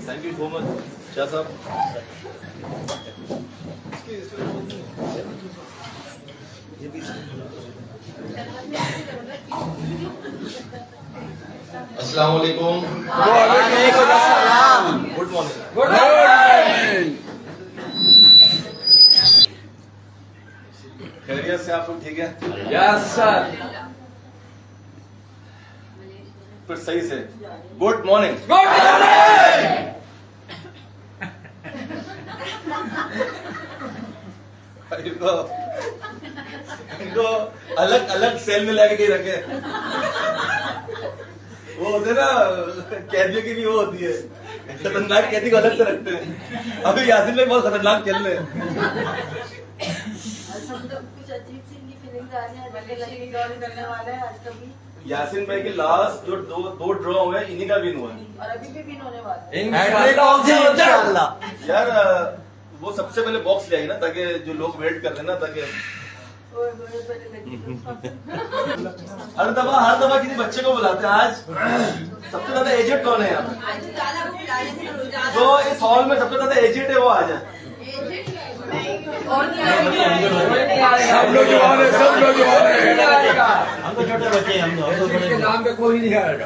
Thank you so much Shah साहब। अस्सलाम वालेकुम। Good morning. खैरियत से आप लोग ठीक है? Yes sir. फिर सही से गुड मॉर्निंग। इनको अलग अलग सेल में लेके रखे। वो होते ना कैदियों की भी वो होती है, खतरनाक कैदी को अलग से रखते हैं। अभी यासिन भाई बहुत खतरनाक खेल रहे हैं। यासिन भाई के लास्ट जो दो ड्रॉ हुए हैं इन्हीं का विन हुआ है और अभी भी विन होने वाला है। इंशाल्लाह। यार वो सबसे पहले बॉक्स ले आई ना, ताकि जो लोग वेट कर रहे हैं ना, ताकि हर दफा किसी बच्चे को बुलाते हैं। आज सबसे ज्यादा एजेड कौन है यहाँ पे? जो इस हॉल में सबसे ज्यादा एजेड है वो आ जाए। सब लोग जवान है, सब लोग जवान है। हम तो छोटे बच्चे हैं, हम तो बड़े के नाम पे कोई नहीं आएगा।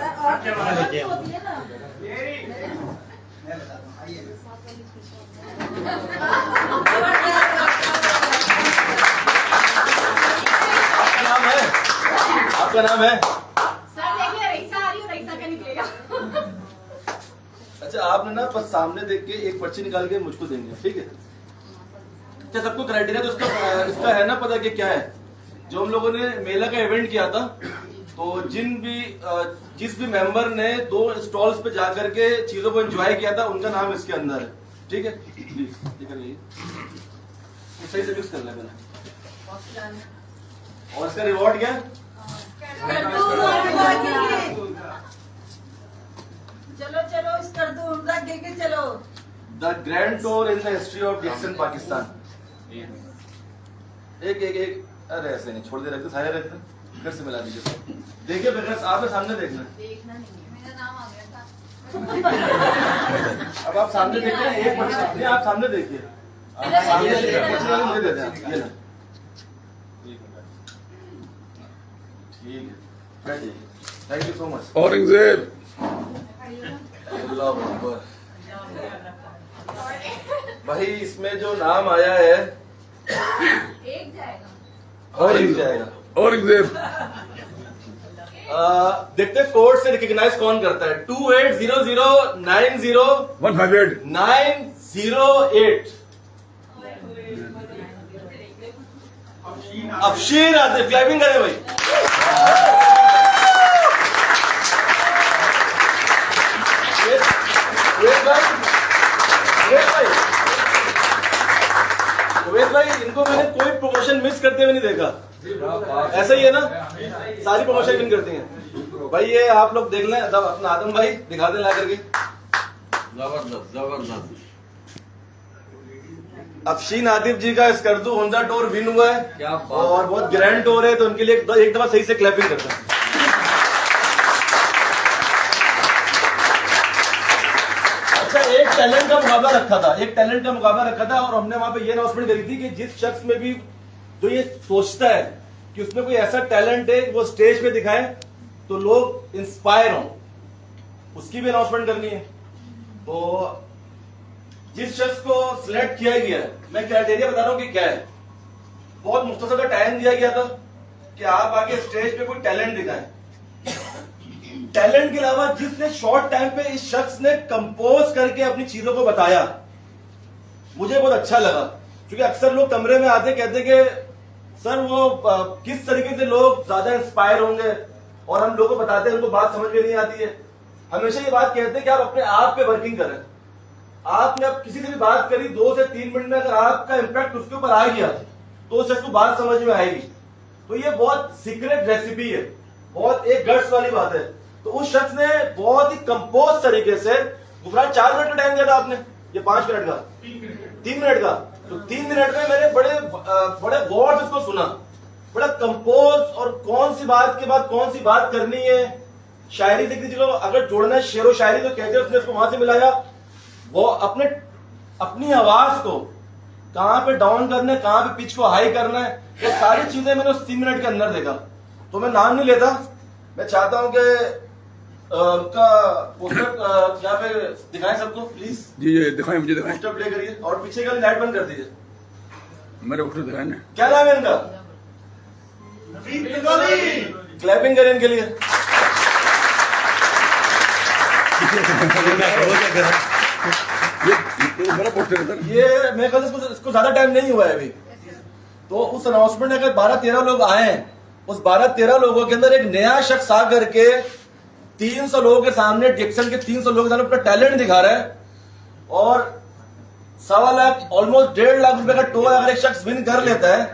बच्चे हैं। आपका नाम है? सर देखिए रईसा आ रही है, रईसा का निकलेगा। अच्छा, आपने ना बस सामने देख के एक पर्ची निकाल के मुझको देंगे, ठीक है? अच्छा, सबको क्राइटेरिया तो इसका है ना पता कि क्या है? जो हम लोगों ने मेला का इवेंट किया था, तो जिस भी मेंबर ने 2 स्टॉल्स पे जाकर के चीजों को एंजॉय किया था, उनका नाम इसके अंदर है, ठीक है? प्लीज सही से मिक्स कर लेना मैंने। और इसका रिवॉर्ड क्या है? चलो चलो इस कर दो उमरा के चलो। The grand tour in the history of Jackson Pakistan. एक अरे ऐसे नहीं, छोड़ दे, रखते सारे रखते, फिर से मिला दीजिए। देखिए बेटा, आपने सामने देखना है। देखना नहीं है, मेरा नाम आ गया था। अब आप सामने देखिए, एक पर्ची आप सामने देखिए, आप सामने से एक पर्ची वाले मुझे दे दें, ये ना। ठीक है, बैठिए। Thank you so much. Aurangzeb. अल्लाह अकबर। भाई इसमें जो नाम आया है एक जाएगा। औरंगजेब। देखते कोड से रिकॉग्नाइज कौन करता है। 280090 908 अफशीन आते क्लैपिंग करें भाई। वेद भाई, इनको मैंने कोई प्रमोशन मिस करते हुए नहीं देखा। ऐसा ही है ना, सारी प्रमोशन विन करती हैं भाई। ये आप लोग देख लें, तब अपना आदम भाई दिखा दें ला करके। जबरदस्त जबरदस्त। अफशीन आतिफ जी का स्कर्दू होंडा टूर विन हुआ है, क्या बात। और बहुत ग्रैंड टूर है, तो उनके लिए एक दफा सही से क्लैपिंग करते हैं। अच्छा, एक टैलेंट का मुकाबला रखा था, और हमने वहां पे ये अनाउंसमेंट करी थी कि जिस शख्स में भी जो ये सोचता है कि उसमें कोई ऐसा टैलेंट है वो स्टेज पे दिखाए तो लोग इंस्पायर हों, उसकी भी अनाउंसमेंट करनी है। तो जिस शख्स को सिलेक्ट किया गया है, मैं क्राइटेरिया बता रहा हूं कि क्या है। बहुत मुख्तसर का टाइम दिया गया था कि आप आगे स्टेज पे कोई टैलेंट दिखाएं। टैलेंट के अलावा जिसने शॉर्ट टाइम पे इस शख्स ने कंपोज करके अपनी चीजों को बताया, मुझे बहुत अच्छा लगा। क्योंकि अक्सर लोग कमरे में आते कहते कि सर वो किस तरीके से लोग ज्यादा इंस्पायर होंगे, और हम लोगों को बताते हैं, उनको बात समझ में नहीं आती है। हमेशा ये बात कहते हैं कि आप अपने आप पे वर्किंग करें। आपने अब किसी से भी बात करी 2 से 3 मिनट में, अगर आपका इम्पैक्ट उसके ऊपर आ गया तो उस शख्स को बात समझ में आएगी। तो ये बहुत सीक्रेट रेसिपी है, बहुत एक गट्स वाली बात है। तो उस शख्स ने बहुत ही कंपोज तरीके से, गुफरान 4 मिनट का टाइम दिया था आपने, ये 5 मिनट का, 3 मिनट का, तो 3 मिनट में मैंने बड़े गौर से उसको सुना, बड़ा कंपोज, और कौन सी बात के बाद कौन सी बात करनी है। शायरी देखी चलो, अगर जोड़ना है शेरो शायरी तो कहते उसने उसको वहां से मिलाया, वो अपनी आवाज को कहां पे डाउन करना है, कहां पे पिच को हाई करना है, ये सारी चीजें मैंने उस 3 मिनट के अंदर देखा। तो मैं नाम नहीं लेता, मैं चाहता हूं कि उनका पोस्टर यहाँ पे दिखाएं सबको प्लीज। जी जी दिखाएं, मुझे दिखाएं, पोस्टर प्ले करिए और पीछे का लाइट बंद कर दीजिए। मेरे पोस्टर दिखाएं ना। क्या नाम है इनका? क्लैपिंग करें इनके लिए। ये मेरा पोस्टर है। ये मेरे ख्याल से इसको ज्यादा टाइम नहीं हुआ है अभी। तो उस अनाउंसमेंट में अगर 12-13 लोग आए हैं, उस 12-13 लोगों के अंदर एक नया शख्स आ करके 300 लोगों के सामने, डिक्सन के 300 लोगों के सामने अपना टैलेंट दिखा रहा है, और 1.25 लाख ऑलमोस्ट 1.5 लाख रुपए का टोल अगर एक शख्स विन कर लेता है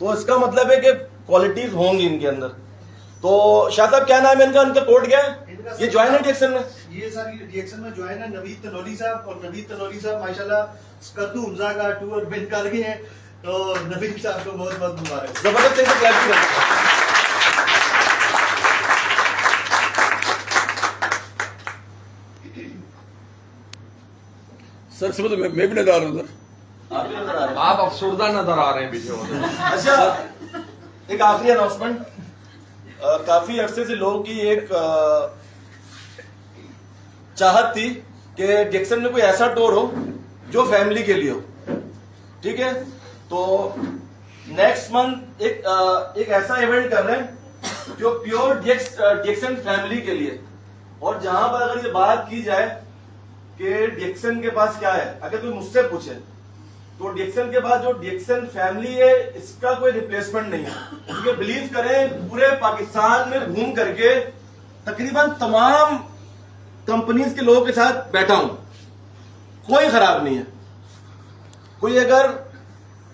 तो इसका मतलब है कि क्वालिटीज होंगी इनके अंदर। तो शाह साहब क्या नाम है इनका, उनका कोड क्या है? ये ज्वाइन है डिक्सन में, ये सारी रिएक्शन में ज्वाइन है नवीद तनौली साहब, और नवीद तनौली साहब माशाल्लाह कद्दू उमजा का टूर विन कर गए हैं, तो नवीद साहब को बहुत बहुत मुबारक। जबरदस्त से क्लैप करें। सर समझ मैं भी नजर आ रहा हूँ सर। आप भी नजर आ रहे हैं। आप अफसरदा नजर आ रहे हैं पीछे। अच्छा, एक आखिरी अनाउंसमेंट। काफी अरसे से लोगों की एक चाहत थी कि डिक्सन में कोई ऐसा टूर हो जो फैमिली के लिए हो, ठीक है। तो नेक्स्ट मंथ एक ऐसा इवेंट कर रहे हैं जो प्योर डिक्सन फैमिली के लिए। और जहां पर अगर ये बात की जाए कि डिक्सन के पास क्या है, अगर कोई मुझसे पूछे तो डिक्सन के बाद जो डिक्सन फैमिली है इसका कोई रिप्लेसमेंट नहीं है। क्योंकि बिलीव करें, पूरे पाकिस्तान में घूम करके तकरीबन तमाम कंपनीज के लोगों के साथ बैठा हूं, कोई खराब नहीं है। कोई अगर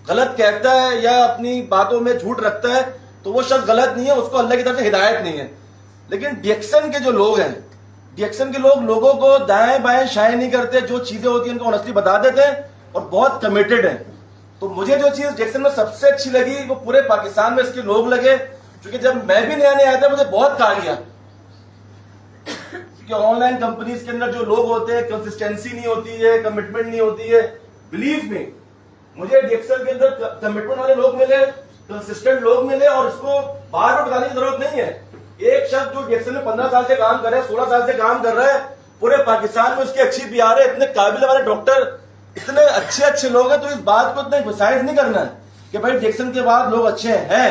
गलत कहता है या अपनी बातों में झूठ रखता है तो वो शख्स गलत नहीं है, उसको अल्लाह की तरफ से हिदायत नहीं है। लेकिन डिक्सन के जो लोग हैं, डिक्सन के लोग लोगों को दाएं बाएं शाये नहीं करते, जो चीजें होती हैं उनको ऑनेस्टली बता देते हैं और बहुत कमिटेड है। तो मुझे जो चीज डिक्सन में सबसे अच्छी लगी वो पूरे पाकिस्तान में इसके लोग लगे। क्योंकि जब मैं भी नया आया था मुझे बहुत कहा गया कि ऑनलाइन कंपनीज के अंदर जो लोग होते हैं कंसिस्टेंसी नहीं होती है, कमिटमेंट नहीं होती है। बिलीव मी, मुझे डिक्सन के अंदर कमिटमेंट वाले लोग मिले, कंसिस्टेंट लोग मिले, और उसको बार बार बताने की जरूरत नहीं है। एक शख्स जो डिक्सन में 15 साल से काम कर रहा है, 16 साल से काम कर रहा है, पूरे पाकिस्तान में उसकी अच्छी PR है, इतने काबिल वाले डॉक्टर, इतने अच्छे लोग हैं। तो इस बात को इतना एम्फसाइज नहीं करना है कि भाई डिक्सन के बाद लोग अच्छे हैं।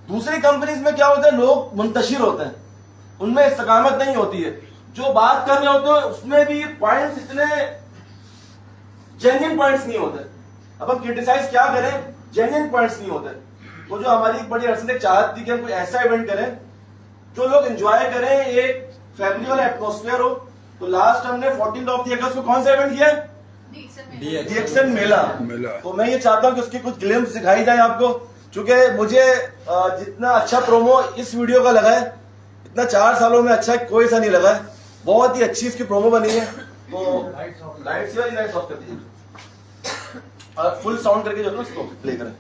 दूसरी कंपनीज में क्या होता है, लोग मुंतशिर होते हैं, उनमें इस्तकामत नहीं होती है। जो बात कर रहे होते हैं उसमें भी पॉइंट्स इतने जेन्युइन पॉइंट्स नहीं होते। अब हम क्रिटिसाइज क्या करें, जेन्युइन पॉइंट्स नहीं होते। तो जो हमारी एक बड़ी अरसे से चाहत थी कि हम कोई ऐसा इवेंट करें जो लोग एंजॉय करें, एक फैमिली वाला एटमोस्फेयर हो। तो लास्ट हमने 14 अगस्त को कौन सा इवेंट किया? डिक्सन मेला। तो मैं ये चाहता हूं कि उसकी कुछ ग्लिम्स दिखाई जाए आपको, क्योंकि मुझे जितना अच्छा प्रोमो इस वीडियो का लगा है, इतना 4 सालों में अच्छा कोई सा नहीं लगा है। बहुत ही अच्छी इसकी प्रोमो बनी है। तो लाइट्स ऑफ कर दीजिए, फुल साउंड करके जो है ना उसको प्ले करें।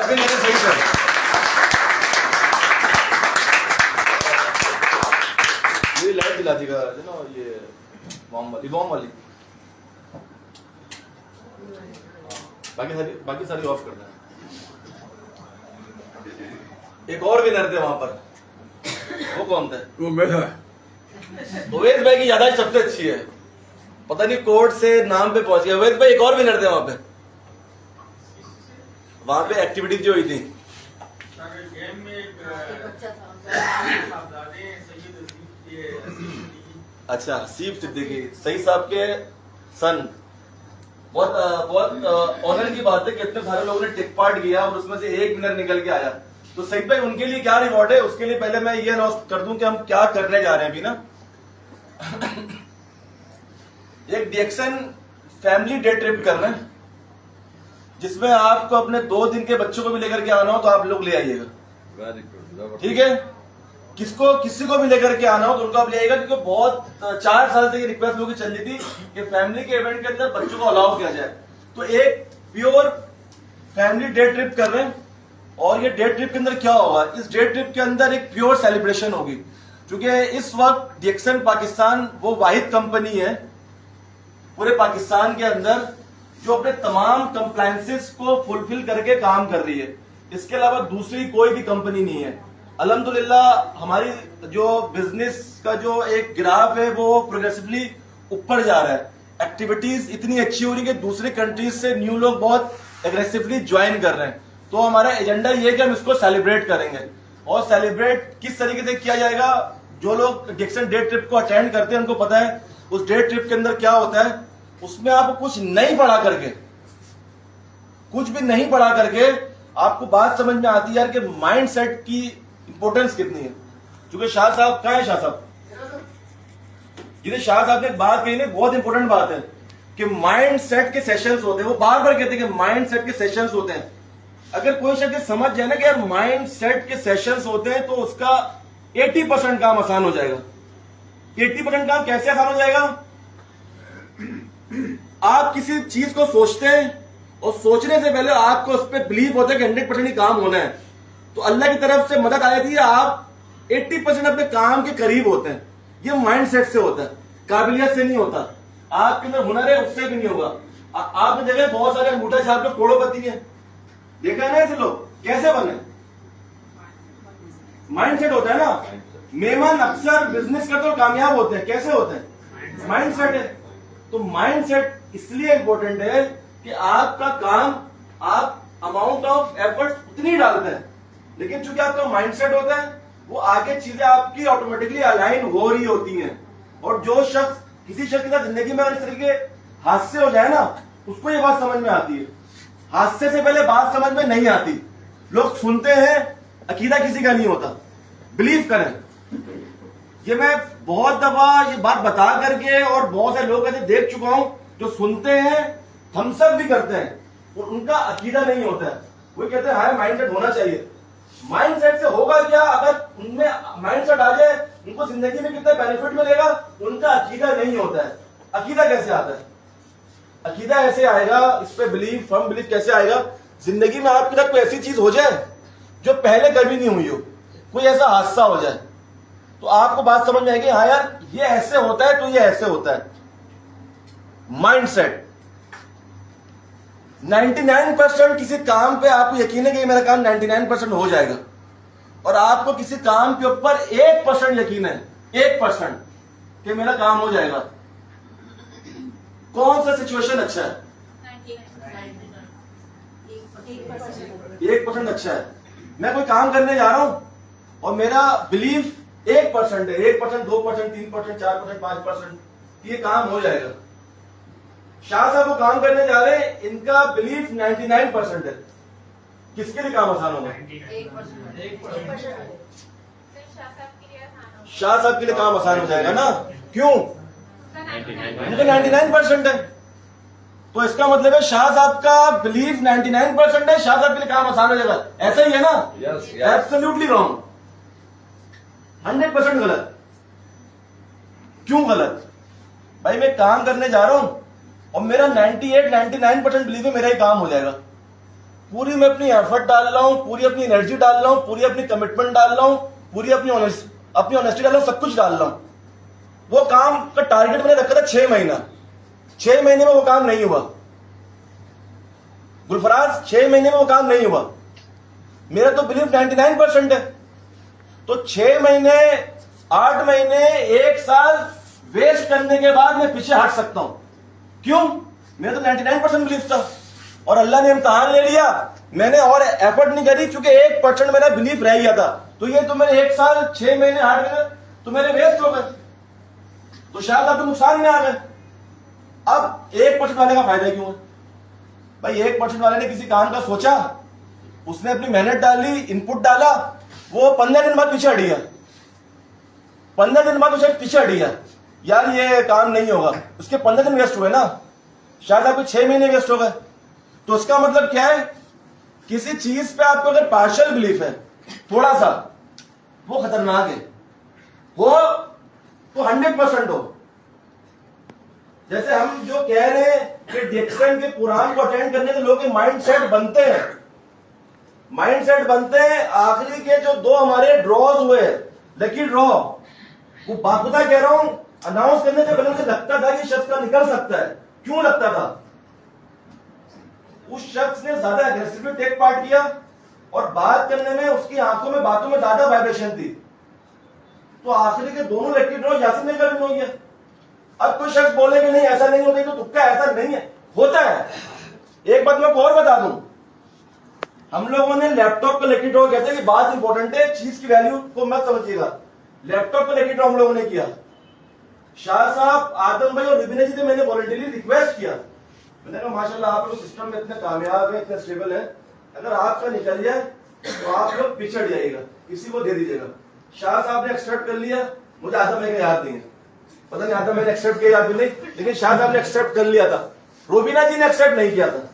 लेकिन ये सही सर, ये लाइट दिला देगा ना, ये बॉम वाली बाकी सारी ऑफ करना है। एक और विनर थे वहां पर, वो कौन थे? वो मेरा अवैध भाई की यादाश्त सबसे अच्छी है, पता नहीं कोर्ट से नाम पे पहुंच गया। अवैध भाई एक और विनर थे वहां पे एक्टिविटीज जो हुई थी। बच्चा था अच्छा, हसीब सिद्दीकी सही साहब के सन। बहुत ऑनर की बात है कि इतने सारे लोगों ने टेक पार्ट किया और उसमें से एक विनर निकल के आया। तो सईद भाई उनके लिए क्या रिवॉर्ड है, उसके लिए पहले मैं ये अनाउंस कर दूं कि हम क्या करने जा रहे हैं अभी ना। एक डिएक्शन फैमिली डे ट्रिप कर रहे हैं, जिसमें आपको अपने 2 दिन के बच्चों को भी लेकर के आना हो तो आप लोग ले आइएगा, वेरी गुड। ठीक है। किसी को भी लेकर के आना हो तो उनको आप ले आइएगा, क्योंकि बहुत 4 साल से ये रिक्वेस्ट लोगों की चल रही थी कि फैमिली के इवेंट के अंदर बच्चों को अलाउ किया जाए। तो एक प्योर फैमिली डे ट्रिप कर रहे हैं। और ये डे ट्रिप के अंदर क्या होगा, इस डे ट्रिप के अंदर एक प्योर सेलिब्रेशन होगी, क्योंकि इस वक्त डिएक्शन पाकिस्तान वो वाहिद कंपनी है पूरे पाकिस्तान के अंदर जो अपने तमाम कंप्लायंसेस को फुलफिल करके काम कर रही है। इसके अलावा दूसरी कोई भी कंपनी नहीं है। अल्हम्दुलिल्लाह हमारी जो बिजनेस का जो एक ग्राफ है वो प्रोग्रेसिवली ऊपर जा रहा है। एक्टिविटीज इतनी अच्छी हो रही है कि दूसरी कंट्रीज से न्यू लोग बहुत एग्रेसिवली ज्वाइन कर रहे हैं। तो हमारा एजेंडा ये है कि हम इसको सेलिब्रेट करेंगे। और सेलिब्रेट किस तरीके से किया जाएगा, जो लोग डिएक्शन डे ट्रिप को अटेंड करते हैं उनको पता है उस डे ट्रिप के अंदर क्या होता है। उसमें आपको कुछ नहीं पढ़ा करके, कुछ भी नहीं पढ़ा करके आपको बात समझ में आती है यार कि माइंड सेट की इंपॉर्टेंस कितनी है। क्योंकि शाह साहब कहाँ है, शाह साहब जिन्हें शाह साहब ने एक बात कही ना, बहुत इंपॉर्टेंट बात है कि माइंड सेट के सेशंस होते हैं। वो बार बार कहते हैं कि माइंड सेट के सेशंस होते हैं। अगर कोई शख्स समझ जाए ना कि यार माइंड सेट के सेशंस होते हैं तो उसका 80% काम आसान हो जाएगा। 80% काम कैसे आसान हो जाएगा? आप किसी चीज को सोचते हैं और सोचने से पहले आपको उस पर बिलीव होता है कि 100% ही काम होना है, तो अल्लाह की तरफ से मदद आ जाती है। आप 80% अपने काम के करीब होते हैं। ये माइंड सेट से होता है, काबिलियत से नहीं होता। आपके अंदर हुनर है, उससे भी नहीं होगा। आपने देखा बहुत सारे अंगूठा छाप के करोड़पति हैं, देखा ना ऐसे लोग कैसे बने? माइंड सेट होता है ना। मेहमान अक्सर बिजनेस करते और कामयाब होते हैं, कैसे होते हैं? माइंड सेट है। तो माइंड सेट इसलिए इंपॉर्टेंट है कि आपका काम आप अमाउंट ऑफ एफर्ट उतनी डालते हैं, लेकिन चूंकि आपका माइंड सेट होता है वो आगे चीजें आपकी ऑटोमेटिकली अलाइन हो रही होती हैं। और जो शख्स किसी शख्स के साथ जिंदगी में इस तरीके हादसे हो जाए ना, उसको ये बात समझ में आती है। हादसे से पहले बात समझ में नहीं आती। लोग सुनते हैं, अकीदा किसी का नहीं होता। बिलीव करें, ये मैं बहुत दफा ये बात बता करके और बहुत सारे लोग ऐसे देख चुका हूं जो सुनते हैं, थम्स अप भी करते हैं और उनका अकीदा नहीं होता है। वो कहते हैं हाय माइंड सेट होना चाहिए। माइंड सेट से होगा क्या? अगर उनमें माइंड सेट आ जाए, उनको जिंदगी में कितना बेनिफिट मिलेगा, उनका अकीदा नहीं होता है। अकीदा कैसे आता है? अकीदा ऐसे आएगा, इस पे बिलीव, फर्म बिलीव कैसे आएगा? जिंदगी में आपके साथ कोई ऐसी चीज हो जाए जो पहले कभी नहीं हुई हो, कोई ऐसा हादसा हो जाए, तो आपको बात समझ में आएगी हाँ यार ये ऐसे होता है तो ये ऐसे होता है। माइंड सेट 99% किसी काम पे आपको यकीन है कि मेरा काम 99% हो जाएगा, और आपको किसी काम के ऊपर 1% यकीन है, 1% कि मेरा काम हो जाएगा। कौन सा सिचुएशन अच्छा है? 1% अच्छा है। मैं कोई काम करने जा रहा हूं और मेरा बिलीफ 1% है, 1%, 2%, 3%, 4%, 5% ये काम हो जाएगा। शाह साहब वो काम करने जा रहे हैं, इनका बिलीफ 99% है, किसके लिए काम आसान होगा? 1%। शाह साहब के लिए काम आसान हो जाएगा ना? क्यों? उनका 99% है। तो इसका मतलब है शाह साहब का बिलीफ 99% है, शाह साहब के लिए काम आसान हो जाएगा। ऐसा ही है ना? Yes, yes. एब्सोल्युटली रॉन्ग, 100% गलत। क्यों गलत? भाई मैं काम करने जा रहा हूं और मेरा 98-99% बिलीव है मेरा ही काम हो जाएगा। पूरी मैं अपनी एफर्ट डाल रहा हूं, पूरी अपनी एनर्जी डाल रहा हूं, पूरी अपनी कमिटमेंट डाल रहा हूं, पूरी अपनी ऑनेस्टी डाल रहा हूं, सब कुछ डाल रहा हूं। वो काम का टारगेट मैंने रखा था 6 महीना, 6 महीने में वो काम नहीं हुआ। गुलफराज 6 महीने में वो काम नहीं हुआ। मेरा तो बिलीव 99% है। तो 6 महीने, 8 महीने, 1 साल वेस्ट करने के बाद मैं पीछे हट सकता हूं। क्यों? मेरा तो 99% बिलीव था और अल्लाह ने इम्तिहान ले लिया। मैंने और एफर्ट नहीं करी क्योंकि 1% मेरा बिलीफ रह गया था। तो ये तो मेरे 1 साल 6 महीने 8 महीने तो मेरे वेस्ट हो गए, तो शायद आप तो नुकसान में आ गए। अब 1% वाले का फायदा क्यों है? भाई 1% वाले ने किसी काम का सोचा, उसने अपनी मेहनत डाली, इनपुट डाला, वो 15 दिन बाद पीछे हट गया। 15 दिन बाद उसे पीछे हट गया, यार ये काम नहीं होगा। उसके 15 दिन वेस्ट हुए ना, शायद आपके 6 महीने वेस्ट हो गए। तो उसका मतलब क्या है? किसी चीज पे आपको अगर पार्शियल बिलीफ है, थोड़ा सा, वो खतरनाक है। हो तो 100% हो। जैसे हम जो कह रहे हैं कि डिक्सन के कुरान को अटेंड करने से लोगों के माइंडसेट बनते हैं, माइंडसेट बनते हैं। आखिरी के जो 2 हमारे ड्रॉज हुए, लकी ड्रॉ, वो बाखुदा कह रहा हूं, अनाउंस करने से पहले मुझे लगता था कि शख्स का निकल सकता है। क्यों लगता था? उस शख्स ने ज्यादा एग्रेसिवली टेक पार्ट किया और बात करने में उसकी आंखों में, बातों में ज्यादा वाइब्रेशन थी। तो आखिरी के दोनों लकी ड्रॉ यासिर में कभी हो गया। अब कोई शख्स बोले कि नहीं ऐसा नहीं होता, तो तुक्का, ऐसा नहीं है, होता है। एक बात मैं आपको और बता दूं, हम लोगों ने लैपटॉप का लकी ड्रॉ कहते हैं कि बात इंपॉर्टेंट है, चीज की वैल्यू को मत समझिएगा। लैपटॉप का लकी ड्रॉ हम लोगों ने किया। शाह साहब, आदम भाई और रिबिना जी से मैंने वॉलंटरी रिक्वेस्ट किया। मैंने कहा माशाल्लाह आप लोग सिस्टम में इतने कामयाब है, इतने स्टेबल है, अगर आपका निकल जाए तो आप लोग पिछड़ जाइएगा, किसी को दे दीजिएगा। शाह साहब ने एक्सेप्ट कर लिया। मुझे आदम भाई का याद नहीं है, पता नहीं आदम मैंने एक्सेप्ट किया याद नहीं, लेकिन शाह साहब ने एक्सेप्ट कर लिया था। रोबिना जी ने एक्सेप्ट नहीं किया था।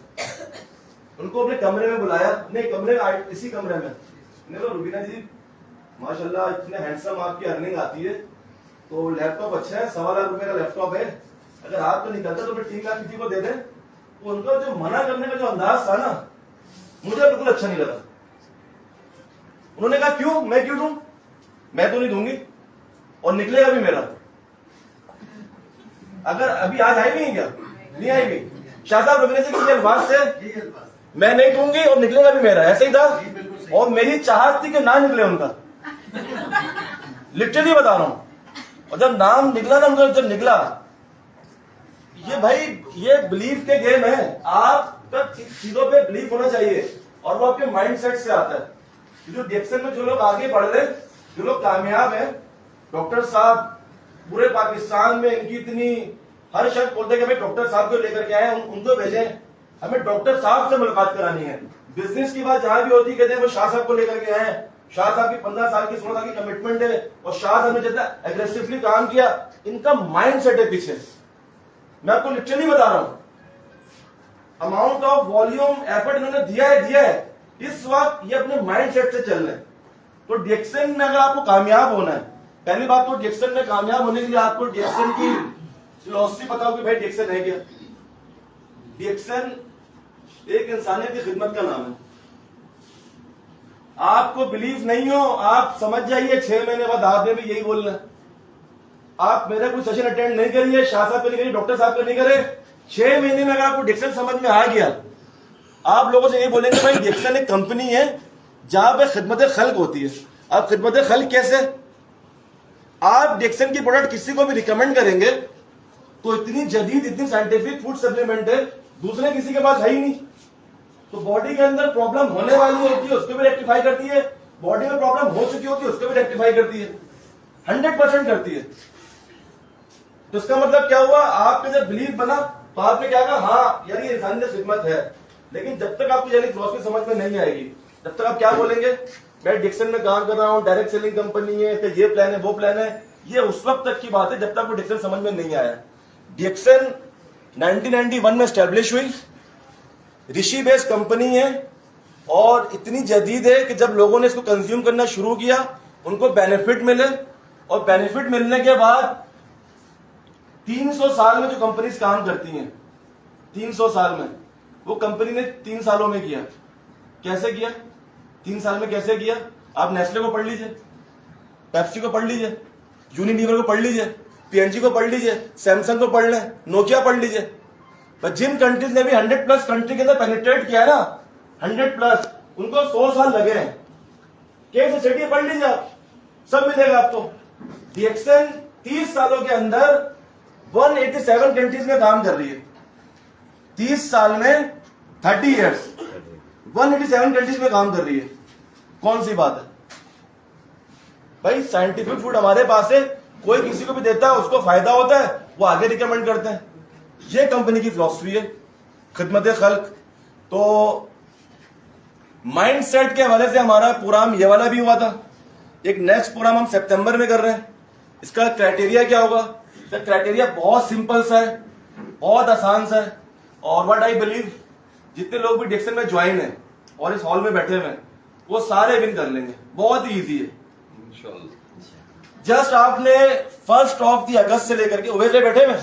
उनको अपने कमरे में बुलाया, अपने कमरे में, इसी कमरे में, मैंने कहा रुबीना जी माशाल्लाह इतने हैंडसम आपकी अर्निंग आती है, तो लैपटॉप अच्छा है, 1.25 लाख रुपए का लैपटॉप है, अगर आप तो निकलते तो फिर 3 लाख किसी को दे दें। तो उनका जो मना करने का जो अंदाज था ना, मुझे बिल्कुल अच्छा नहीं लगा। उन्होंने कहा क्यों, मैं क्यों दूं, मैं तो नहीं दूंगी और निकलेगा भी मेरा। अगर अभी आज आई नहीं क्या, नहीं आएगी। शाह साहब रविंद्र जी के अल्फाज से मैं नहीं दूंगी और निकलेगा भी मेरा, ऐसे ही था। और मेरी चाहत थी कि ना निकले उनका, लिटरली बता रहा हूं। और जब नाम निकला ना उनका, जब निकला, ये भाई ये बिलीफ के गेम है। आपका चीजों पे बिलीफ होना चाहिए और वो आपके माइंडसेट से आता है। जो डिक्सन में जो लोग आगे बढ़ रहे, जो लोग कामयाब हैं, डॉक्टर साहब पूरे पाकिस्तान में इनकी इतनी, हर शख्स बोलते हैं कि भाई डॉक्टर साहब को लेकर के आए, उनको भेजें, हमें डॉक्टर साहब से मुलाकात करानी है। बिजनेस की बात जहां भी होती है कहते हैं वो शाह साहब को लेकर के आए। शाह साहब की 15 साल की 16 साल की कमिटमेंट है और शाह साहब ने जितना एग्रेसिवली काम किया, इनका माइंड सेट है पीछे। मैं आपको लिटरली बता रहा हूं, अमाउंट ऑफ वॉल्यूम एफर्ट इन्होंने दिया है। इस वक्त ये अपने माइंड सेट से चल रहे हैं। तो डिक्सन में अगर आपको कामयाब होना है, पहली बात तो डिक्सन में कामयाब होने के लिए आपको डिक्सन की फिलॉसफी पता हो कि भाई डिक्सन है क्या। डिक्सन एक इंसानियत की खिदमत का नाम है। आपको बिलीव नहीं हो, आप समझ जाइए 6 महीने बाद आपने भी यही बोलना है। आप मेरा कोई सेशन अटेंड नहीं करिए, शाह साहब का नहीं करिए, डॉक्टर साहब का नहीं करे, 6 महीने में अगर आपको डिक्सन समझ में आ गया, आप लोगों से यही बोलेंगे भाई डिक्सन एक कंपनी है जहां पे खिदमत खल्क होती है। अब खिदमत खल्क कैसे? आप डिक्सन की प्रोडक्ट किसी को भी रिकमेंड करेंगे तो इतनी जदीद, इतनी साइंटिफिक फूड सप्लीमेंट है, दूसरे किसी के पास है ही नहीं। तो बॉडी के अंदर प्रॉब्लम होने वाली होती है, उसको भी रेक्टिफाई करती है। बॉडी में प्रॉब्लम हो चुकी होती है, उसको भी रेक्टिफाई करती है, 100% करती है। तो इसका मतलब क्या हुआ, आपके जब बिलीव बना तो आपने क्या कहा, हाँ यार ये इंसानियत खिदमत है। लेकिन जब तक आपको यानी फिलॉसफी समझ में नहीं आएगी, जब तक आप क्या बोलेंगे, मैं डिक्सन में काम कर रहा हूँ, डायरेक्ट सेलिंग कंपनी है, तो ये प्लान है, वो प्लान है, ये उस वक्त तक की बात है जब तक वो डिक्सन समझ में नहीं आया। डिक्सन 1991 में स्टैब्लिश हुई, ऋषि बेस्ड कंपनी है और इतनी जदीद है कि जब लोगों ने इसको कंज्यूम करना शुरू किया उनको बेनिफिट मिले, और बेनिफिट मिलने के बाद 300 साल में जो कंपनीज काम करती हैं, 300 साल में वो कंपनी ने 3 सालों में किया। कैसे किया? 3 साल में कैसे किया? आप नेस्ले को पढ़ लीजिए, पेप्सी को पढ़ लीजिए, यूनिलीवर को पढ़ लीजिए, पीएनजी को पढ़ लीजिए, सैमसंग को पढ़ लें, नोकिया पढ़ लीजिए। पर जिन कंट्रीज ने भी 100+ कंट्री के अंदर पेनिट्रेट किया ना, 100+, उनको 100 साल लगे हैं। कैसे स्टडी पढ़ लीजिए आप, सब मिलेगा आपको। डिक्सन 30 सालों के अंदर 187 कंट्रीज में काम कर रही है। 30 साल में 30 इयर्स 187 कंट्रीज में काम कर रही है। कौन सी बात है भाई? साइंटिफिक फूड हमारे पास है, कोई किसी को भी देता है, उसको फायदा होता है, वो आगे रिकमेंड करते हैं। ये कंपनी की फिलॉसफी है, खिदमत खल्क। तो माइंडसेट के हवाले से हमारा प्रोग्राम ये वाला भी हुआ था। एक नेक्स्ट प्रोग्राम हम सितंबर में कर रहे हैं। इसका क्राइटेरिया क्या होगा? इसका क्राइटेरिया बहुत सिंपल सा है, बहुत आसान सा है, और व्हाट आई बिलीव जितने लोग भी डिक्सन में ज्वाइन है और इस हॉल में बैठे हुए हैं वो सारे विन कर लेंगे। बहुत ही ईजी है। जस्ट आपने 1 अगस्त से लेकर के उबेर ले बैठे हुए।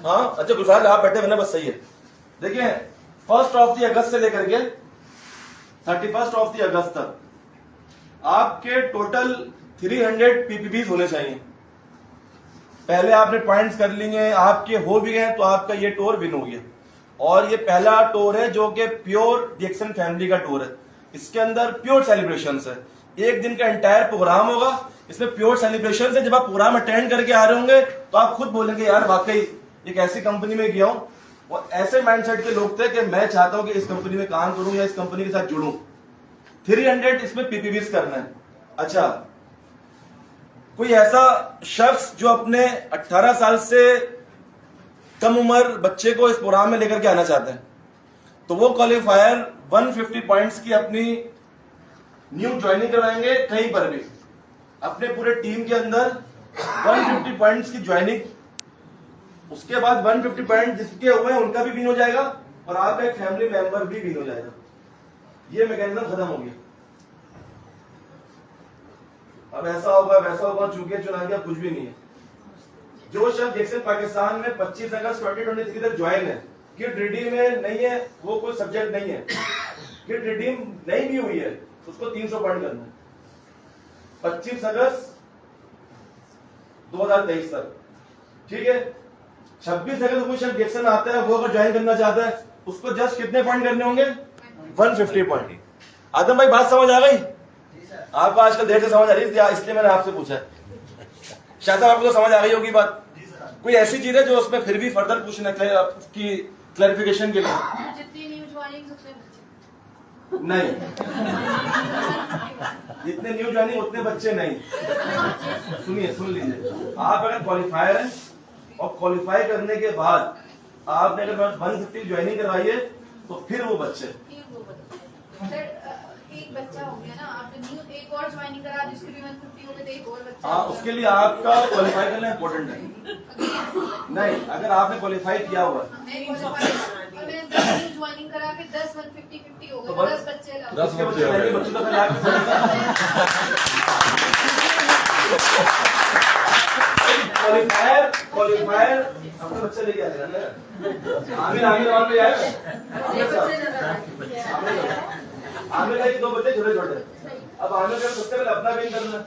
हाँ अच्छा, गुलजार आप बैठे हुए ना, बस सही है। देखिए 1 अगस्त से लेकर के 31 अगस्त तक आपके टोटल 300 पीपीबीज होने चाहिए। पहले आपने पॉइंट्स कर लिए, आपके हो भी गए तो आपका ये टूर विन हो गया। और ये पहला टूर है जो कि प्योर डिक्सन फैमिली का टूर है। इसके अंदर प्योर सेलिब्रेशंस है, एक दिन का एंटायर प्रोग्राम होगा, इसमें प्योर सेलिब्रेशन है। जब आप प्रोग्राम अटेंड करके आ रहे होंगे तो आप खुद बोलेंगे यार वाकई एक ऐसी कंपनी में गया हूं, और ऐसे माइंडसेट के लोग थे कि मैं चाहता हूं कि इस कंपनी में काम करूं या इस कंपनी के साथ जुड़ूं। 300 इसमें पीपीबीज करना है। अच्छा, कोई ऐसा शख्स जो अपने 18 साल से कम उम्र बच्चे को इस प्रोग्राम में लेकर के आना चाहते हैं तो वो क्वालिफायर 150 पॉइंट्स की अपनी न्यू ज्वाइनिंग करवाएंगे कहीं पर भी अपने पूरे टीम के अंदर 150 पॉइंट्स की ज्वाइनिंग। उसके बाद 150 पॉइंट जिसके हुए हैं उनका भी विन हो जाएगा और आपका एक फैमिली मेंबर भी विन हो जाएगा। ये मैकेनिज्म खत्म हो गया। अब ऐसा होगा वैसा होगा, चूके चुना गया, कुछ भी नहीं है। जो शख्स डिक्सन पाकिस्तान में 25 अगस्त 2023 तक ज्वाइन है, किट रिडीम में नहीं है, वो कोई सब्जेक्ट नहीं है, किट रिडीम नहीं भी हुई है, उसको 300 पॉइंट करना है 25 अगस्त 2023 तक। ठीक है, 26 अगस्त कोई शख्स डिक्सन आता है, वो अगर ज्वाइन करना चाहता है उसको जस्ट कितने पॉइंट करने होंगे? 150 पॉइंट। आदम भाई बात समझ आ गई? आपको आजकल देर से समझ आ रही है, इसलिए मैंने आपसे पूछा। शायद आपको तो समझ आ गई होगी बात। कोई ऐसी चीज है जो उसमें फिर भी फर्दर पूछना की क्लैरिफिकेशन के लिए? जितनी न्यू ज्वाइनिंग उतने बच्चे नहीं, जितने न्यू ज्वाइनिंग उतने बच्चे नहीं। सुनिए, सुन लीजिए, आप अगर क्वालिफायर हैं और क्वालिफाई करने के बाद आपने अगर 150 ज्वाइनिंग करवाई है तो फिर वो बच्चे। एक बच्चा हो गया ना, आपने न्यू एक और ज्वाइनिंग करा जिसके भी 150 हो गए तो एक और बच्चा। हाँ, उसके लिए आपका क्वालिफाई करना इम्पोर्टेंट है। नहीं, अगर आपने क्वालिफाई किया हुआ है मैंने 10 न्यू ज्वाइनिंग करा के 10 150 हो तो गए, 10 बच्चे लाओ। 10 बच्चे हो गए। बच्चों का फिर आपकी क्वालिफायर अपने बच्चे लेके आएगा ना। आमिर वहां पे आए, आमिर का 2 बच्चे छोटे छोटे। अब आमिर का सबसे पहले अपना विन करना,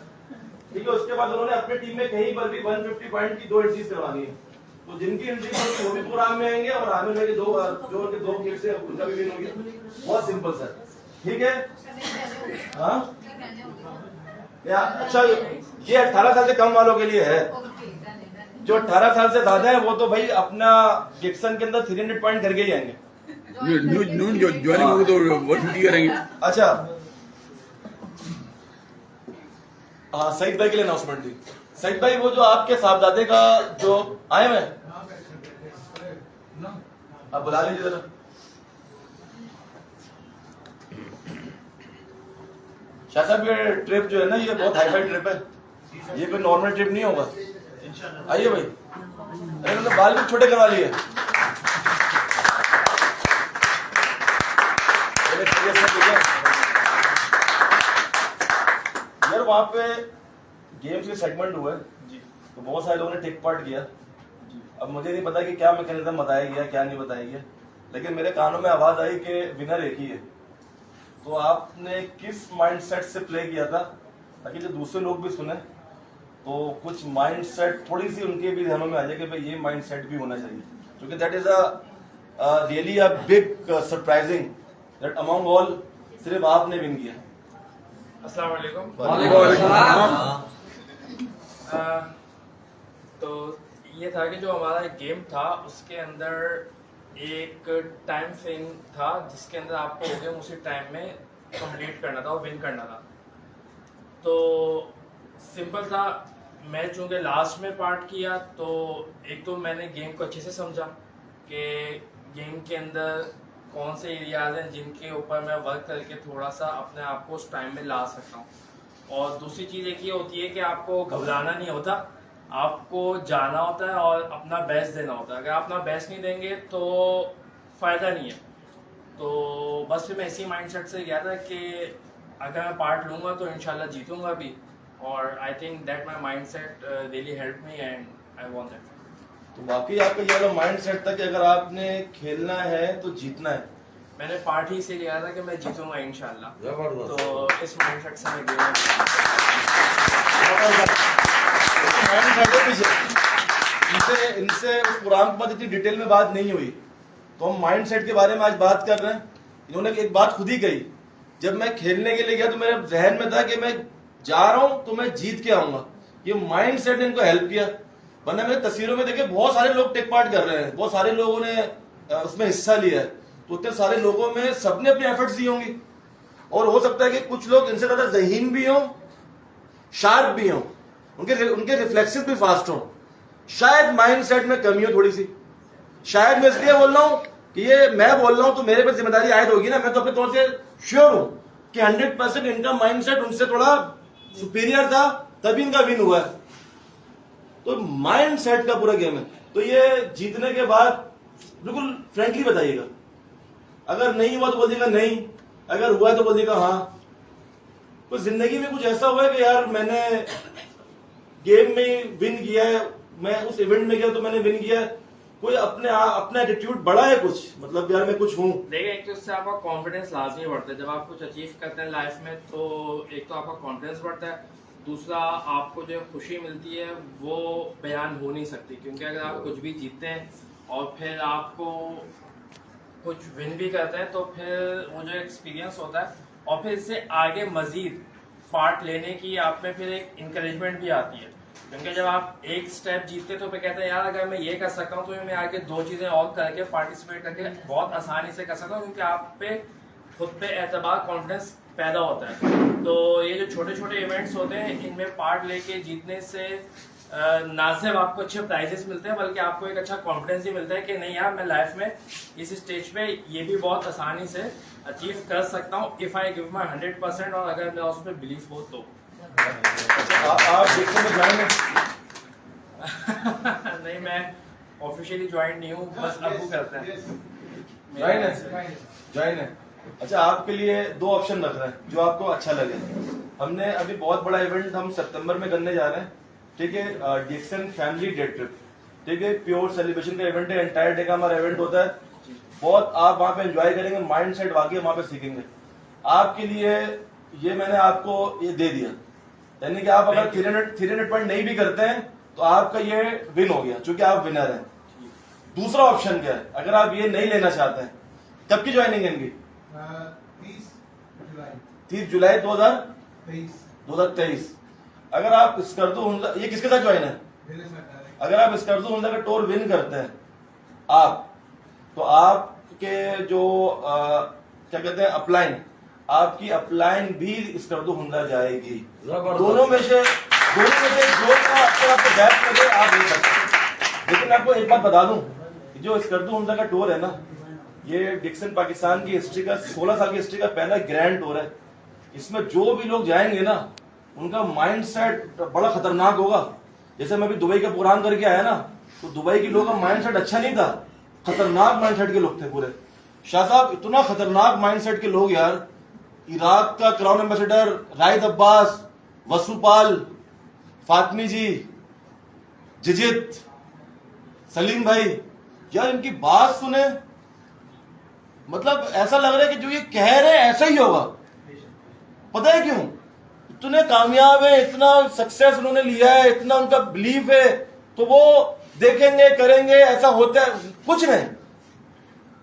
ठीक है। उसके बाद उन्होंने अपनी टीम में कहीं पर भी 150 पॉइंट की 2 एंट्रीज करवानी है। तो जिनकी एंट्री होगी वो भी प्रोग्राम में आएंगे और आमिर भाई के 2 किट से उनका भी विन हो गया। बहुत सिंपल सर, ठीक है। हाँ अच्छा, ये 18 साल से कम वालों के लिए है। जो 18 साल से ज्यादा है वो तो भाई अपना डिक्सन के अंदर 300 पॉइंट करके ही आएंगे। जो ज्वाइनिंग होगी तो 150 करेंगे। अच्छा, हाँ, सईद भाई के लिए अनाउंसमेंट थी। सईद भाई, वो जो आपके साहबजादे का जो आए हुए आप बुला लीजिए जरा। शाह साहब ये ट्रिप जो है ना, ये बहुत हाई फाई ट्रिप है, ये कोई नॉर्मल ट्रिप नहीं होगा। आइए भाई, अरे मतलब बाल भी छोटे करवा लिए। यार वहाँ पे गेम्स के सेगमेंट हुए तो बहुत सारे लोगों ने टेक पार्ट किया। अब मुझे नहीं पता कि क्या मैकेनिज्म बताया गया क्या नहीं बताया गया, लेकिन मेरे कानों में आवाज आई कि विनर एक ही है। तो आपने किस माइंडसेट से प्ले किया था, ताकि जो दूसरे लोग भी सुने तो कुछ माइंडसेट थोड़ी सी उनके भी ध्यानों में आ जाए कि भाई ये माइंडसेट भी होना चाहिए, क्योंकि that is a really a big surprising that among all सिर्फ आपने विन किया। अस्सलाम वालेकुम। तो ये था कि जो हमारा गेम था उसके अंदर एक टाइम फ्रेम था जिसके अंदर आपको गेम उसी टाइम में कंप्लीट करना था और विन करना था। तो सिंपल था, मैं चूँकि लास्ट में पार्ट किया तो एक तो मैंने गेम को अच्छे से समझा कि गेम के अंदर कौन से एरियाज हैं जिनके ऊपर मैं वर्क करके थोड़ा सा अपने आप को उस टाइम में ला सकता हूँ। और दूसरी चीज़ एक ये होती है कि आपको घबराना नहीं होता, आपको जाना होता है और अपना बेस्ट देना होता है। अगर आप अपना बेस्ट नहीं देंगे तो फ़ायदा नहीं है। तो बस फिर मैं इसी माइंडसेट से गया था कि अगर मैं पार्ट लूँगा तो इंशाल्लाह जीतूँगा भी, और I think that my mindset really help me and I want that. तो वाकई आपका ये वाला माइंडसेट था कि अगर आपने खेलना है तो जीतना है। मैंने पार्ट ही से लिया था कि मैं जीतूँगा इंशाल्लाह, जबरदस्त। तो इस माइंडसेट से मैं गया। इनसे उस कुरान के बाद इतनी डिटेल में बात नहीं हुई, तो हम माइंडसेट के बारे में आज बात कर रहे हैं। इन्होंने एक बात खुद ही कही, जब मैं खेलने के लिए गया तो मेरे जहन में था कि मैं जा रहा हूं तो मैं जीत के आऊंगा। ये माइंडसेट ने इनको हेल्प किया, वरना मेरे तस्वीरों में देखे बहुत सारे लोग टेक पार्ट कर रहे हैं, बहुत सारे लोगों ने उसमें हिस्सा लिया है, तो उतने सारे लोगों में सबने अपनी एफर्ट्स दी होंगी, और हो सकता है कि कुछ लोग इनसे ज्यादा ज़हीन भी हों, शार्प भी हों, उनके रिफ्लेक्सेस भी फास्ट हों। शायद माइंडसेट में कमी हो थोड़ी सी, शायद मैं इसलिए बोल रहा हूं कि ये मैं बोल रहा हूं तो मेरे पे जिम्मेदारी आयद होगी ना। मैं तो अपने तौर से श्योर हूं कि 100% इनका माइंडसेट उनसे थोड़ा सुपीरियर था, तभी इनका विन हुआ है। तो माइंडसेट का पूरा गेम है। तो ये जीतने के बाद बिल्कुल फ्रैंकली बताइएगा, अगर नहीं हुआ तो बोलिएगा नहीं, अगर हुआ तो बोलिएगा हाँ। तो जिंदगी में कुछ ऐसा हुआ है कि यार मैंने गेम में विन किया है, मैं उस इवेंट में गया तो मैंने विन किया है, कोई अपना एटीट्यूड बड़ा है कुछ, मतलब यार मैं कुछ हूँ। देखिए, एक तो इससे आपका कॉन्फिडेंस लाजमी बढ़ता है। जब आप कुछ अचीव करते हैं लाइफ में तो एक तो आपका कॉन्फिडेंस बढ़ता है, दूसरा आपको जो खुशी मिलती है वो बयान हो नहीं सकती, क्योंकि अगर आप कुछ भी जीतते हैं और फिर आपको कुछ विन भी करते हैं तो फिर वो जो एक्सपीरियंस होता है और फिर इससे आगे मजीद पार्ट लेने की आप में फिर एक इंकरेजमेंट भी आती है। क्योंकि जब आप एक स्टेप जीतते तो फिर कहते हैं यार अगर मैं ये कर सकता हूँ तो मैं आगे दो चीज़ें और करके पार्टिसिपेट करके बहुत आसानी से कर सकता हूँ, क्योंकि आप पे खुद पे एतबार कॉन्फिडेंस पैदा होता है। तो ये जो छोटे छोटे इवेंट्स होते हैं इनमें पार्ट लेके जीतने से ना सिर्फ आपको अच्छे प्राइजेस मिलते हैं बल्कि आपको एक अच्छा कॉन्फिडेंस भी मिलता है कि नहीं यार मैं लाइफ में इस स्टेज पे ये भी बहुत आसानी से अचीव कर सकता हूँ इफ़ आई गिव माई 100%, और अगर मेरा उस पर बिलीफ हो तो। आप देखने में ज्वाइन नहीं, मैं ऑफिशियली ज्वाइन नहीं हूँ, बस अबू करते हैं। ज्वाइन है। अच्छा, आपके लिए दो ऑप्शन रख रहे हैं जो आपको अच्छा लगे। हमने अभी बहुत बड़ा इवेंट हम सितंबर में करने जा रहे हैं, ठीक है, डिक्सन फैमिली डे ट्रिप, ठीक है, प्योर सेलिब्रेशन का इवेंट है, एंटायर डे का हमारा इवेंट होता है, बहुत आप वहां पे एंजॉय करेंगे, माइंड सेट वाकई वहां पे सीखेंगे। आपके लिए ये मैंने आपको ये दे दिया, यानी कि आप अगर 300 पॉइंट नहीं भी करते हैं तो आपका ये विन हो गया, क्योंकि आप विनर हैं। दूसरा ऑप्शन क्या है, अगर आप ये नहीं लेना चाहते हैं, कब की ज्वाइनिंग है इनकी? 30 जुलाई 2023। अगर आप स्कर्दू हुंडा, ये किसके साथ ज्वाइन है? अगर आप स्कर्दू हुंडा का टूर विन करते हैं आप, तो आपके जो क्या कहते हैं अपलाइन, आपकी अपलाइन भी स्कर्दू हुंडा जाएगी। दोनों में से जो आपको बैक करे आप ले सकते हैं। लेकिन आपको एक बात बता दूं, जो स्कर्दू हुंडा का टूर है ना, ये डिक्सन पाकिस्तान की हिस्ट्री का 16 साल की हिस्ट्री का पहला ग्रैंड टूर है। इसमें जो भी लोग जाएंगे ना, उनका माइंड सेट बड़ा खतरनाक होगा। जैसे मैं भी दुबई का प्रोग्राम करके आया ना, तो दुबई के लोगों का माइंड सेट अच्छा नहीं था, खतरनाक माइंड सेट के लोग थे पूरे। शाह साहब इतना खतरनाक माइंड सेट के लोग यार, इराक का क्राउन एम्बेसडर राहिद अब्बास, वसूपाल, फातमी जी, जिजित, सलीम भाई, यार इनकी बात सुने, मतलब ऐसा लग रहा है कि जो ये कह रहे हैं ऐसा ही होगा। पता है क्यों? इतने कामयाब है, इतना सक्सेस उन्होंने लिया है, इतना उनका बिलीफ है, तो वो देखेंगे करेंगे, ऐसा होता है कुछ नहीं।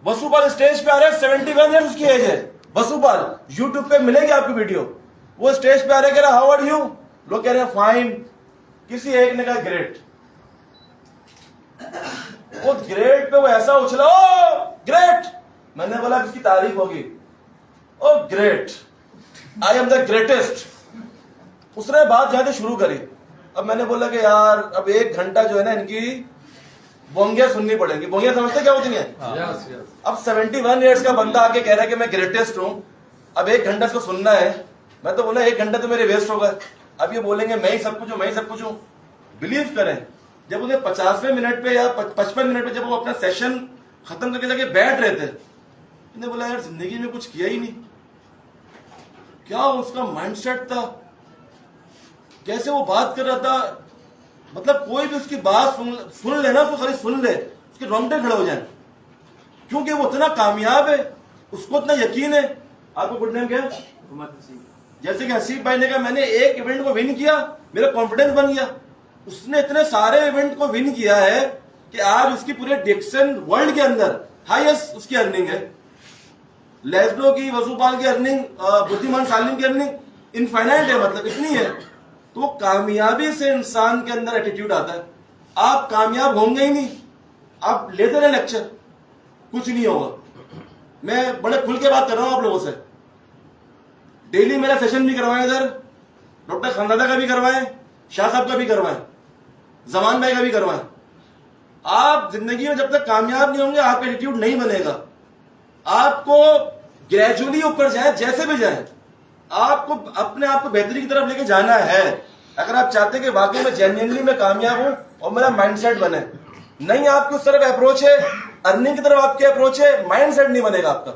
वसूपाल स्टेज पे आ रहे हैं, 71 ईयर्स उसकी एज है। वसूपाल यूट्यूब पे मिलेगी आपकी वीडियो, वो स्टेज पे आ रहे कह रहे हाउ आर यू, लोग कह रहे हैं फाइन, किसी एक ने कहा ग्रेट। वो ग्रेट पे वो ऐसा उछला, ओ ग्रेट, मैंने बोला इसकी तारीफ होगी, oh great, I am the greatest. उसने बात जहां से शुरू करी, अब मैंने बोला कि यार अब 1 घंटा जो है ना इनकी बोंगियां सुननी पड़ेंगी। बोंगियां समझते क्या होती हैं? Yes yes. अब 71 ईयर्स का बंदा आके कह रहा है कि मैं ग्रेटेस्ट हूं, अब 1 घंटा इसको सुनना है। मैं तो बोला 1 घंटा तो मेरे वेस्ट हो गए। अब ये बोलेंगे मैं ही सब कुछ हूं, मैं ही सब कुछ हूं। बिलीव करें, जब उन्हें 50वें मिनट पे या 55 मिनट पे जब वो अपना सेशन खत्म करके जाके बैठ रहे थे, मैंने बोला यार जिंदगी में कुछ किया ही नहीं। क्या उसका माइंडसेट था, कैसे वो बात कर रहा था, मतलब कोई भी उसकी बात सुन ले ना, तो खाली सुन ले, उसके रोंगटे खड़े हो जाए, क्योंकि वो इतना कामयाब है, उसको इतना यकीन है। आपको गुड नेम क्या है? जैसे कि हसीब भाई ने कहा मैंने एक इवेंट को विन किया, मेरा कॉन्फिडेंस बन गया। उसने इतने सारे इवेंट को विन किया है कि आज उसकी पूरे डिक्सन वर्ल्ड के अंदर हाईएस्ट उसकी अर्निंग है। लेस्डो की, वसूपाल की अर्निंग, बुद्धिमान सालिम की अर्निंग इनफाइनाइट है, मतलब इतनी है। तो कामयाबी से इंसान के अंदर एटीट्यूड आता है। आप कामयाब होंगे ही नहीं, आप लेते रहे लेक्चर, कुछ नहीं होगा। मैं बड़े खुल के बात कर रहा हूं आप लोगों से। डेली मेरा सेशन भी करवाएं, इधर डॉक्टर खंदादा का भी करवाएं, शाह साहब का भी करवाएं, जमान भाई का भी करवाएं। आप जिंदगी में जब तक कामयाब नहीं होंगे, आपका एटीट्यूड नहीं बनेगा। आपको ग्रेजुअली ऊपर जाए, जैसे भी जाए, आपको अपने आप को बेहतरी की तरफ लेके जाना है। अगर आप चाहते हैं कि वाकई में जेन्युइनली मैं कामयाब हूं और मेरा माइंडसेट बने, नहीं आपकी उस तरफ अप्रोच है, अर्निंग की तरफ आपकी अप्रोच है, माइंडसेट नहीं बनेगा आपका।